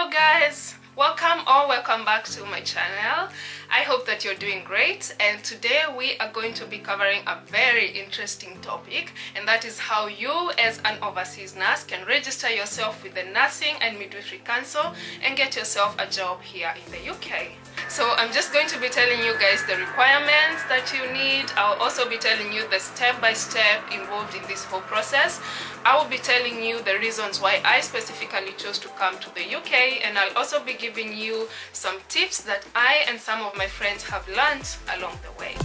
Hello guys, welcome back to my channel. I hope that you're doing great, and today we are going to be covering a very interesting topic, and that is how you as an overseas nurse can register yourself with the Nursing and Midwifery Council and get yourself a job here in the UK. So I'm just going to be telling you guys the requirements that you need. I'll also be telling you the step-by-step involved in this whole process. I will be telling you the reasons why I specifically chose to come to the UK, and I'll also be giving you some tips that I and some of my friends have learned along the way.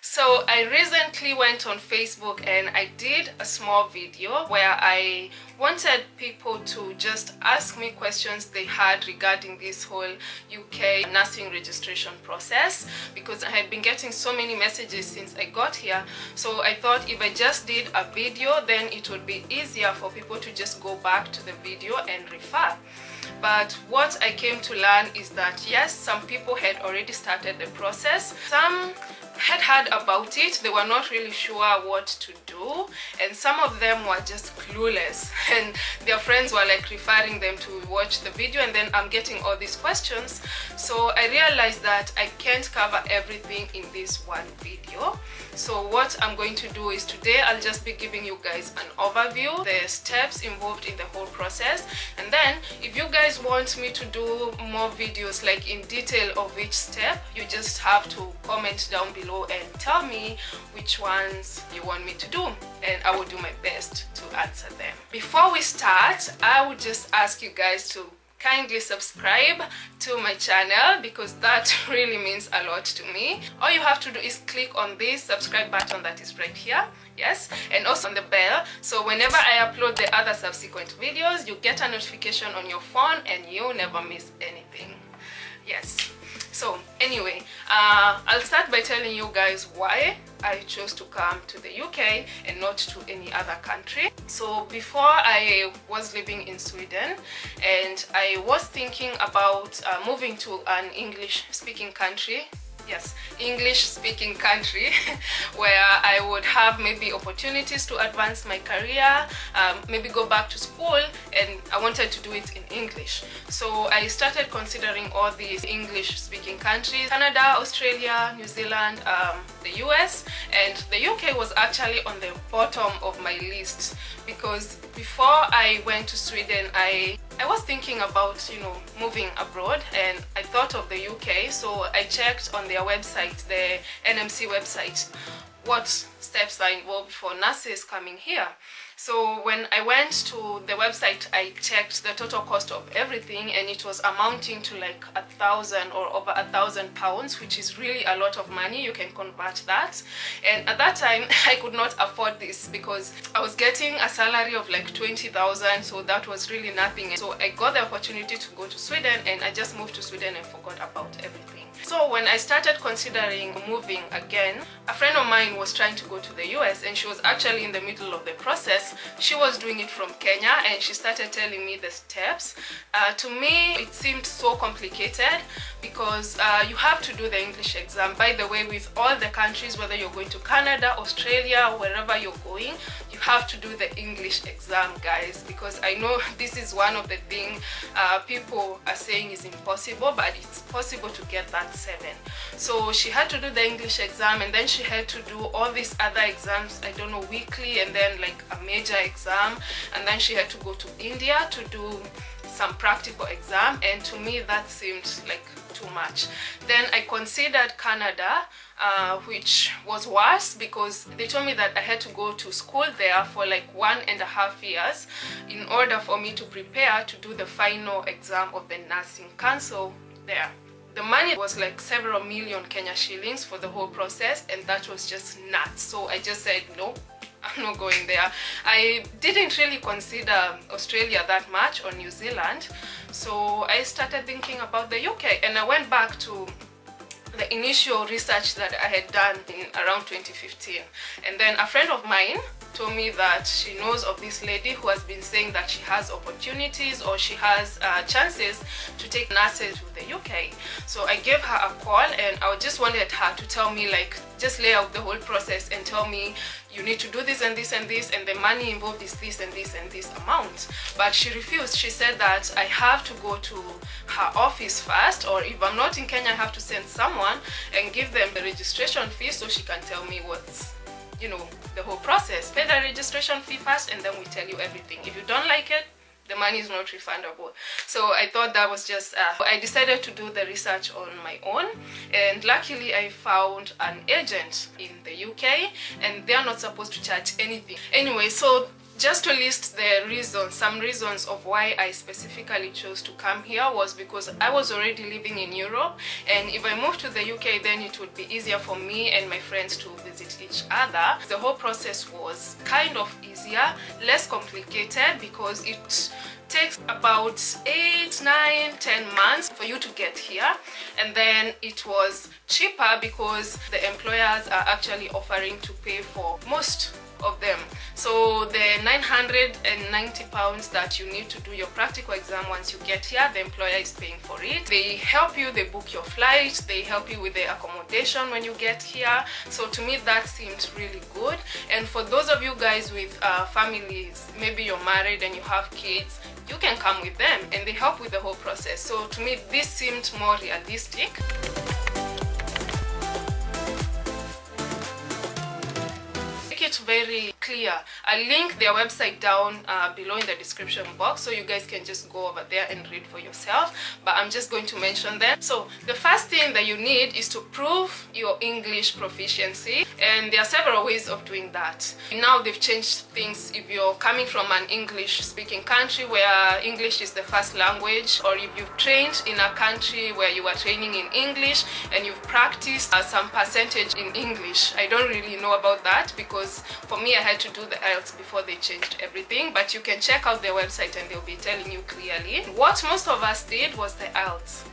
So I recently went on Facebook and I did a small video where I wanted people to just ask me questions they had regarding this whole UK nursing registration process, because I had been getting so many messages since I got here. So I thought if I just did a video, then it would be easier for people to just go back to the video and refer. But what I came to learn is that yes, some people had already started the process. Some had heard about it, they were not really sure what to do, and some of them were just clueless, and their friends were like referring them to watch the video, and then I'm getting all these questions. So I realized that I can't cover everything in this one video. So what I'm going to do is today I'll just be giving you guys an overview, the steps involved in the whole process, and then if you guys want me to do more videos like in detail of each step, you just have to comment down below and tell me which ones you want me to do, and I will do my best to answer them. Before we start, I would just ask you guys to kindly subscribe to my channel, because that really means a lot to me. All you have to do is click on this subscribe button that is right here, yes, and also on the bell, so whenever I upload the other subsequent videos, you get a notification on your phone and you never miss anything. Yes. So anyway, I'll start by telling you guys why I chose to come to the UK and not to any other country. So before, I was living in Sweden, and I was thinking about moving to an English-speaking country. Yes, English-speaking country where I would have maybe opportunities to advance my career, maybe go back to school, and I wanted to do it in English. So I started considering all these English-speaking countries: Canada, Australia, New Zealand, the US, and the UK was actually on the bottom of my list, because before I went to Sweden, I was thinking about, you know, moving abroad, and I thought of the UK. So I checked on their website, the NMC website, what steps are involved for nurses coming here. So when I went to the website, I checked the total cost of everything, and it was amounting to like £1,000 or over £1,000, which is really a lot of money. You can convert that, and at that time I could not afford this because I was getting a salary of like 20,000, so that was really nothing. So I got the opportunity to go to Sweden, and I just moved to Sweden and forgot about everything. So when I started considering moving again, a friend of mine was trying to go to the US, and she was actually in the middle of the process. She was doing it from Kenya, and she started telling me the steps. To me, it seemed so complicated because you have to do the English exam. By the way, with all the countries, whether you're going to Canada, Australia, wherever you're going, you have to do the English exam, guys, because I know this is one of the things people are saying is impossible, but it's possible to get that 7. So she had to do the English exam, and then she had to do all these other exams, I don't know, weekly, and then like a major exam, and then she had to go to India to do some practical exam, and to me that seemed like too much. Then I considered Canada, which was worse because they told me that I had to go to school there for like 1.5 years in order for me to prepare to do the final exam of the Nursing Council there. The money was like several million Kenya shillings for the whole process, and that was just nuts. So I just said no, I'm not going there. I didn't really consider Australia that much, or New Zealand, so I started thinking about the UK, and I went back to the initial research that I had done in around 2015, and then a friend of mine told me that she knows of this lady who has been saying that she has opportunities, or she has chances to take nurses to the UK. So I gave her a call, and I just wanted her to tell me, like, just lay out the whole process and tell me, you need to do this and this and this, and the money involved is this and this and this amount. But she refused. She said that I have to go to her office first, or if I'm not in Kenya, I have to send someone and give them the registration fee so she can tell me what's, you know, the whole process. Pay the registration fee first, and then we tell you everything. If you don't like it, the money is not refundable. So I thought that was just I decided to do the research on my own, and luckily I found an agent in the UK, and they are not supposed to charge anything. Anyway, so just to list the reasons, some reasons of why I specifically chose to come here was because I was already living in Europe, and if I moved to the UK, then it would be easier for me and my friends to visit each other. The whole process was kind of easier, less complicated, because it takes about 8, 9, 10 months for you to get here, and then it was cheaper because the employers are actually offering to pay for most of them. So the £990 that you need to do your practical exam once you get here, the employer is paying for it. They help you, they book your flight, they help you with the accommodation when you get here. So to me that seemed really good. And for those of you guys with families, maybe you're married and you have kids, you can come with them and they help with the whole process. So to me this seemed more realistic. It very clear. I'll link their website down below in the description box, so you guys can just go over there and read for yourself, but I'm just going to mention them. So the first thing that you need is to prove your English proficiency, and there are several ways of doing that. Now they've changed things. If you're coming from an English speaking country where English is the first language, or if you've trained in a country where you are training in English and you've practiced some percentage in English. I don't really know about that because for me I had to do the IELTS before they changed everything, but you can check out their website and they'll be telling you clearly. What most of us did was the IELTS.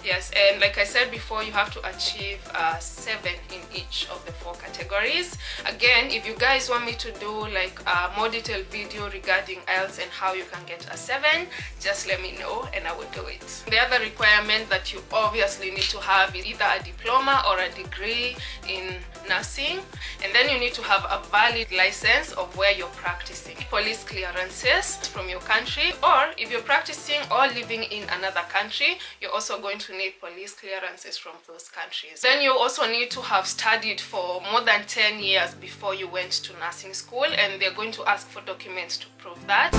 Yes, and like I said before, you have to achieve 7 in each of the 4 categories. Again, if you guys want me to do like a more detailed video regarding IELTS and how you can get a 7, just let me know and I will do it. The other requirement that you obviously need to have is either a diploma or a degree in nursing, and then you need to have a valid license of where you're practicing. Police clearances from your country, or if you're practicing or living in another country, you're also going to need police clearances from those countries. Then you also need to have studied for more than 10 years before you went to nursing school, and they're going to ask for documents to prove that.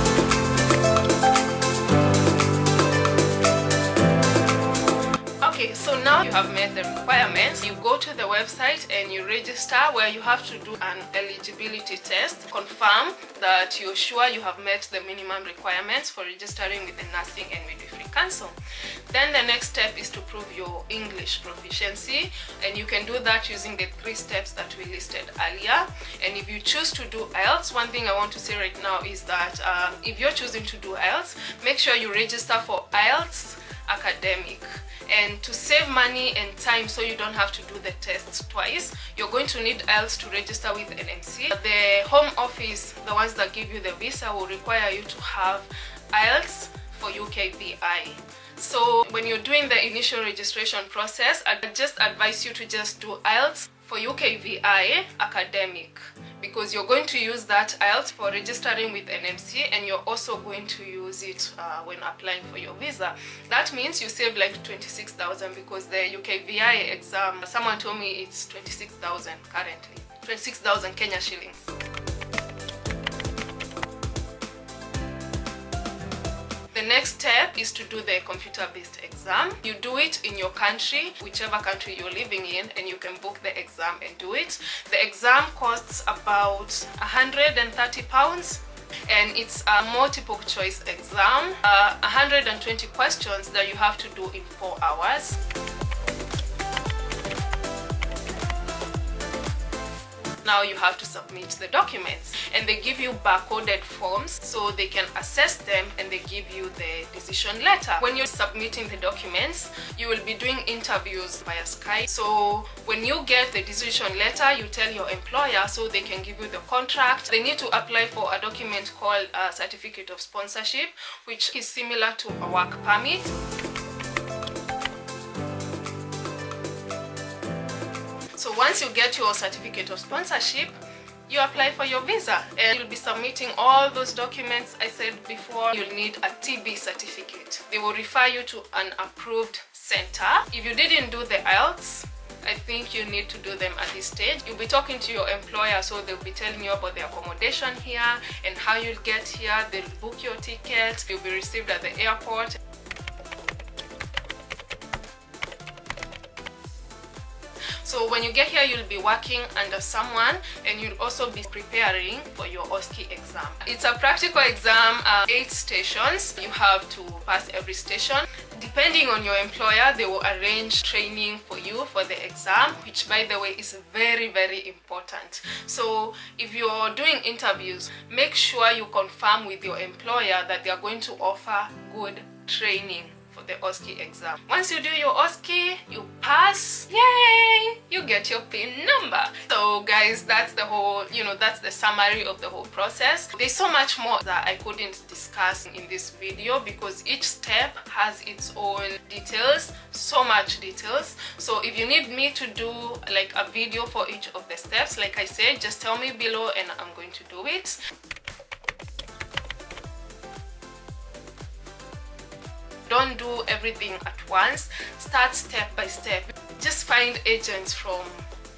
Okay, so now you have met the requirements. You go to the website and you register, where you have to do an eligibility test, confirm that you're sure you have met the minimum requirements for registering with the Nursing and Midwifery Council. Then the next step is to prove your English proficiency, and you can do that using the 3 steps that we listed earlier. And if you choose to do IELTS, one thing I want to say right now is that if you're choosing to do IELTS, make sure you register for IELTS Academic. And to save money and time so you don't have to do the tests twice, you're going to need IELTS to register with NMC. The Home Office, the ones that give you the visa, will require you to have IELTS for UKVI. So when you're doing the initial registration process, I just advise you to just do IELTS for UKVI Academic, because you're going to use that IELTS for registering with NMC, and you're also going to use it when applying for your visa. That means you save like 26,000, because the UKVI exam, someone told me it's 26,000 currently, 26,000 Kenya shillings. The next step is to do the computer-based exam. You do it in your country, whichever country you're living in, and you can book the exam and do it. The exam costs about £130, and it's a multiple choice exam, 120 questions that you have to do in 4 hours. Now you have to submit the documents, and they give you barcoded forms so they can assess them, and they give you the decision letter. When you're submitting the documents, you will be doing interviews via Skype. So when you get the decision letter, you tell your employer so they can give you the contract. They need to apply for a document called a certificate of sponsorship, which is similar to a work permit. So once you get your certificate of sponsorship, you apply for your visa, and you'll be submitting all those documents I said before. You'll need a TB certificate. They will refer you to an approved center. If you didn't do the IELTS, I think you need to do them at this stage. You'll be talking to your employer, so they'll be telling you about the accommodation here and how you'll get here. They'll book your ticket. You'll be received at the airport. So when you get here, you'll be working under someone, and you'll also be preparing for your OSCE exam. It's a practical exam, 8 stations. You have to pass every station. Depending on your employer, they will arrange training for you for the exam, which by the way is very, very important. So if you're doing interviews, make sure you confirm with your employer that they are going to offer good training for the OSCE exam. Once you do your OSCE, you pass, yay, you get your PIN number. So guys, that's the whole, that's the summary of the whole process. There's so much more that I couldn't discuss in this video because each step has its own details, so much details. So if you need me to do like a video for each of the steps, like I said, just tell me below and I'm going to do it. Don't do everything at once. Start step by step. Just find agents from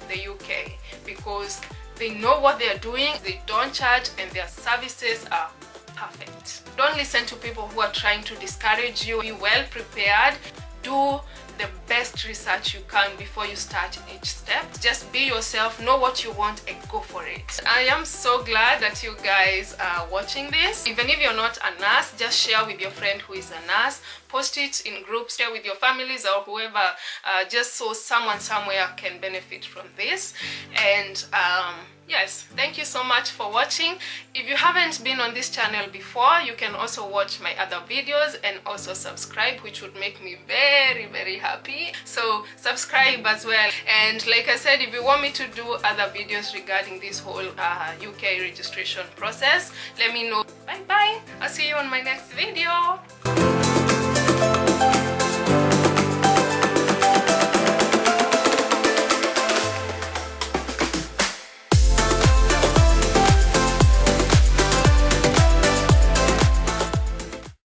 the UK because they know what they're doing. They don't charge and their services are perfect. Don't listen to people who are trying to discourage you. Be well prepared. Do the best research you can before you start each step. Just be yourself, know what you want and go for it. I am so glad that you guys are watching this. Even if you're not a nurse, just share with your friend who is a nurse. Post it in groups, share with your families or whoever, just so someone somewhere can benefit from this. And yes, thank you so much for watching. If you haven't been on this channel before, you can also watch my other videos and also subscribe, which would make me very, very happy. So subscribe as well. And like I said, if you want me to do other videos regarding this whole UK registration process, let me know. Bye bye. I'll see you on my next video.